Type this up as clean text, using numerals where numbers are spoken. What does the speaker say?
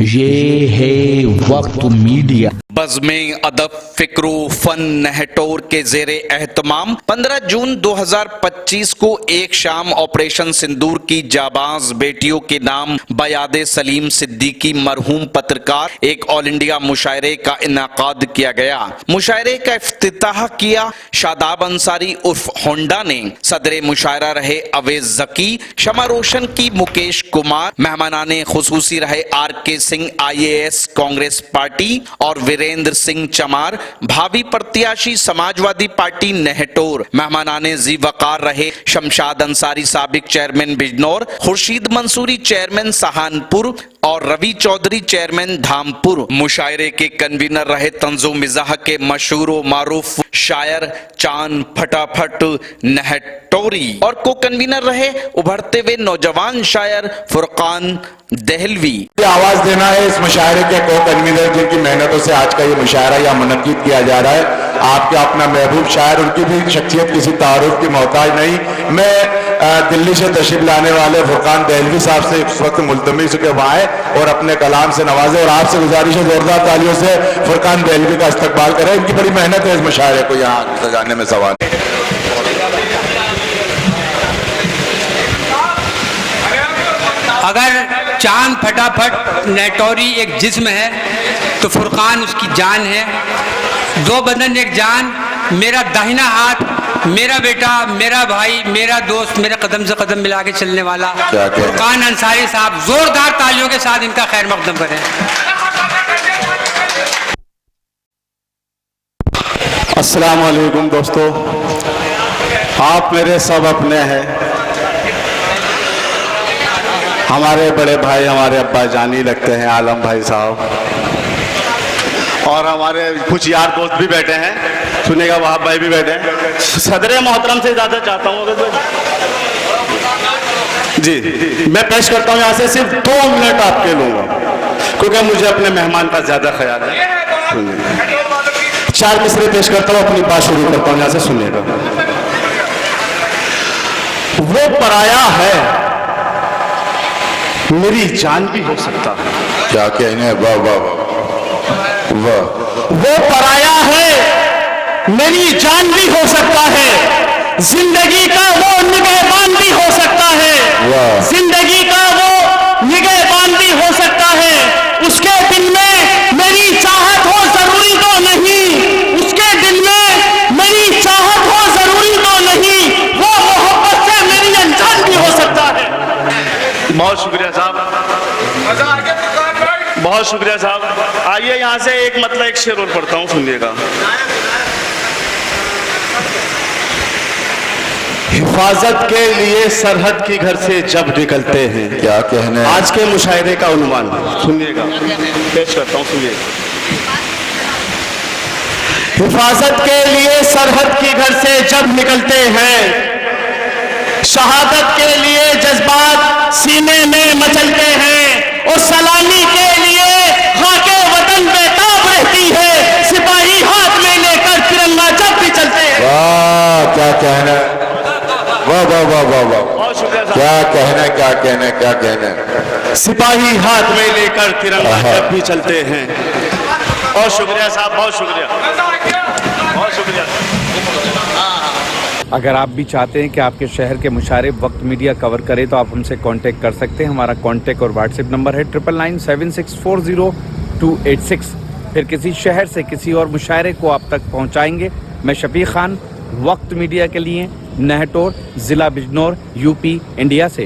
یہ ہے وقت میڈیا۔ بزمِ ادب فکر و فن نہٹور کے زیر اہتمام 15 جون 2025 کو ایک شام آپریشن سندور کی جاباز بیٹیوں کے نام بیاد سلیم صدیقی مرحوم پترکار ایک آل انڈیا مشاعرے کا انعقاد کیا گیا۔ مشاعرے کا افتتاح کیا شاداب انصاری عرف ہونڈا نے۔ صدر مشاعرہ رہے اویس ذکی، شمع روشن کی مکیش کمار، مہمانان خصوصی رہے آر کے سنگھ IAS کانگریس پارٹی اور وریندر سنگھ چمار، بھاوی پرتیاشی سماجوادی پارٹی نہٹور۔ مہمانان ذی وقار رہے شمشاد انصاری سابق چیئرمین بجنور، خورشید منصوری چیئرمین سہانپور اور روی چودھری چیئرمین دھامپور۔ مشاعرے کے کنوینر رہے طنز و مزاح کے مشہور و معروف شاعر چاند پھٹافٹ نہٹوری اور کو کنوینر رہے ابھرتے ہوئے نوجوان شاعر فرقان دہلوی۔ آواز دینا ہے اس مشاعرے کے کو کنوینر جن کی محنتوں سے آج کا یہ مشاعرہ یا منعقد کیا جا رہا ہے۔ آپ کے اپنا محبوب شاعر، ان کی بھی شخصیت کسی تعارف کی محتاج نہیں۔ میں دلی سے تشریف لانے والے فرقان دہلوی صاحب سے اس وقت ملتمس ہوں کہ وہ آئے اور اپنے کلام سے نوازے، اور آپ سے گزارش ہے زوردار تالیوں سے فرقان دہلوی کا استقبال کریں۔ ان کی بڑی محنت ہے اس مشاعرے کو یہاں سجانے میں سوال۔ اگر چاند پھٹافٹ نہٹوری ایک جسم ہے تو فرقان اس کی جان ہے۔ دو بدن ایک جان، میرا داہنا ہاتھ، میرا بیٹا، میرا بھائی، میرا دوست، میرا قدم سے قدم ملا کے چلنے والا فرقان انصاری صاحب، زوردار تالیوں کے ساتھ ان کا خیر مقدم کریں۔ السلام علیکم دوستو، آپ میرے سب اپنے ہیں، ہمارے بڑے بھائی، ہمارے ابا جانی لگتے ہیں، عالم بھائی صاحب، اور ہمارے کچھ یار دوست بھی بیٹھے ہیں، سنے گا وہاں بھائی بھی بیٹھے ہیں۔ صدر محترم سے اجازت چاہتا ہوں جی، میں پیش کرتا ہوں یہاں سے صرف 2 منٹ آپ کے لوں گا کیونکہ مجھے اپنے مہمان کا زیادہ خیال ہے۔ 4 مصرے پیش کرتا ہوں، اپنی بات شروع کرتا ہوں، یہاں سے سنیے گا۔ وہ پرایا ہے میری جان بھی ہو سکتا ہے۔ کیا کہنے، واہ واہ واہ۔ وہ پرایا ہے میری جان بھی ہو سکتا ہے، زندگی کا وہ نگہبان بھی ہو سکتا ہے، زندگی کا وہ نگہبان بھی ہو سکتا ہے۔ اس کے دل میں میری چاہت ہو ضروری تو نہیں، اس کے دل میں میری چاہت ہو ضروری تو نہیں، وہ محبت سے میری انجان بھی ہو سکتا ہے۔ بہت شکریہ صاحب، بہت شکریہ صاحب۔ آئیے یہاں سے ایک مطلب ایک شعر اور پڑھتا ہوں، سنیے گا۔ حفاظت کے لیے سرحد کی گھر سے جب نکلتے ہیں، کیا کہنے، آج کے مشاعرے کا عنوان سنیے گا، پیش کرتا ہوں، سنیے گا۔ حفاظت کے لیے سرحد کی گھر سے جب نکلتے ہیں، شہادت کے لیے جذبات سینے میں مچلتے ہیں، اور سلامی کے لیے خاک وطن بے تاب رہتی ہے، سپاہی ہاتھ میں لے کر ترنگا جب بھی چلتے ہیں۔ واہ کیا کہنا، واہ واہ واہ واہ واہ، کیا کہنا کیا کہنا کیا کہنا۔ سپاہی ہاتھ میں لے کر ترنگا جب بھی چلتے ہیں۔ بہت شکریہ صاحب، بہت شکریہ، بہت شکریہ۔ اگر آپ بھی چاہتے ہیں کہ آپ کے شہر کے مشاعرے وقت میڈیا کور کرے تو آپ ہم سے کانٹیکٹ کر سکتے ہیں۔ ہمارا کانٹیکٹ اور واٹس ایپ نمبر ہے 9997640286۔ پھر کسی شہر سے کسی اور مشاعرے کو آپ تک پہنچائیں گے۔ میں شفیق خان، وقت میڈیا کے لیے نہٹور، ضلع بجنور، UP، انڈیا سے۔